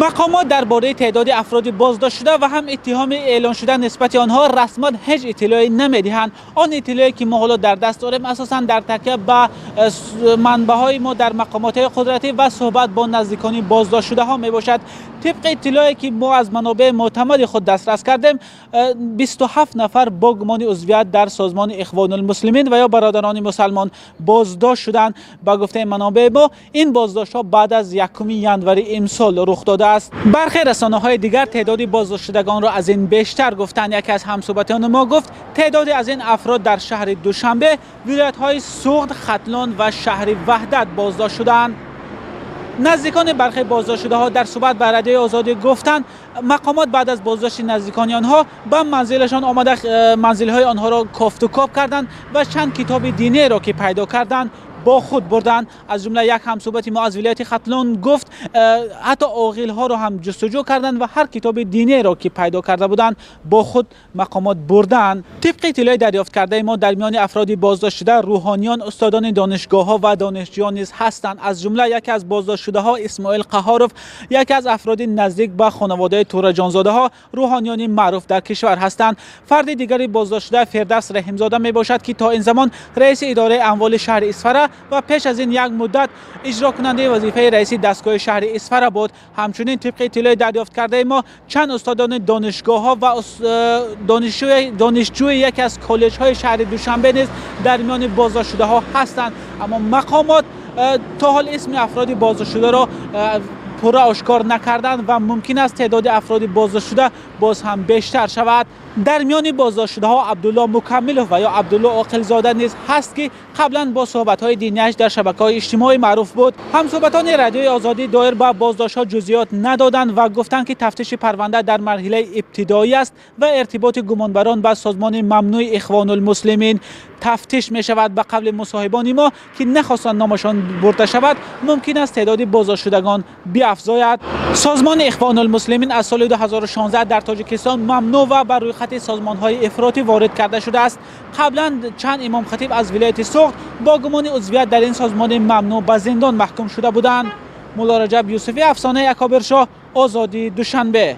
مقامات درباره تعداد افراد بازداشت شده و هم اتهام اعلان شده نسبت آنها رسما هیچ اطلاعی نمیدهند. آن اطلاعی که ما حالا در دست داریم اساسا در تکیه به منبع‌های ما در مقامات قدرتی و صحبت با نزدیکان بازداشت شده ها می باشد. طبق اطلاعی که ما از منابع معتمد خود دسترس کردیم، 27 نفر با گمان عضویت در سازمان اخوان المسلمین و یا برادران مسلمان بازداشت شدند. با گفته منابع ما این بازداشت ها بعد از 1 ژانویه امسال رخ داده است. برخی رسانه‌های دیگر تعداد بازداشت شدگان را از این بیشتر گفتند. یکی از همصحبتان ما گفت تعداد از این افراد در شهر دوشنبه، ولایت‌های سوخت، ختلان و شهر وحدت بازداشت شدند. نزدیکان برخی بازداشت شده ها در صحبت با رادیو آزادی گفتند مقامات بعد از بازداشت نزدیکان آنها به منزلشان آمده، منزل‌های آنها را کافت و کاب کردند و چند کتاب دینی را که پیدا کردند با خود بردند. از جمله یک همصحبت ما از ولایت ختلان گفت حتی عاقل ها را هم جستجو کردند و هر کتاب دینی را که پیدا کرده بودند با خود مقامات بردند. طبق اطلاعی دریافت کرده ما در میان افراد بازداشت شده روحانیان، استادان دانشگاه ها و دانشجویان نیز هستند. از جمله یکی از بازداشت شده ها اسماعیل قهاروف، یکی از افراد نزدیک به خانواده تورجانزاده ها، روحانیان معروف در کشور هستند. فرد دیگری بازداشت شده فردوس رحیمزاده می باشد که تا این زمان رئیس اداره اموال شهر اصفهان و پیش از این یک مدت اجرا کننده وظیفه رئیس دستگاه شهر اصفهان بود. همچنین طبق اطلاع دریافت کرده ما چند استادان دانشگاه ها و دانشجوی یکی از کالج های شهر دوشنبه نیز در میان بازداشت شده ها هستند، اما مقامات تا حال اسم افراد بازداشت شده را پورا آشکار نکردند و ممکن است تعداد افراد بازداشت شده باز هم بیشتر شود. در میان بازداشت شده ها عبدالله مکمل و یا عبدالله عاقل زاده نیز هست که قبلا با صحبت های دینیش در شبکه‌های اجتماعی معروف بود. همصحبتان رادیو آزادی دایر به بازداشت ها جزئیات ندادند و گفتند که تفتیش پرونده در مرحله ابتدایی است و ارتباط گمانبران با سازمان ممنوع اخوان المسلمین تفتیش می شود. به قول مصاحبان ما که نخواستند نامشان برده شود ممکن است تعداد بازداشت شدگان بیافزاید. سازمان اخوان المسلمین از سال 2016 در تاجیکستان ممنوع و بر روی خط سازمان‌های افراطی وارد کرده شده است. قبلا چند امام خطیب از ولایت سوخت با گمان عضویت در این سازمان ممنوع به زندان محکوم شده بودند. مولا رجب یوسفی، افسانه اکابر شاه، آزادی، دوشنبه.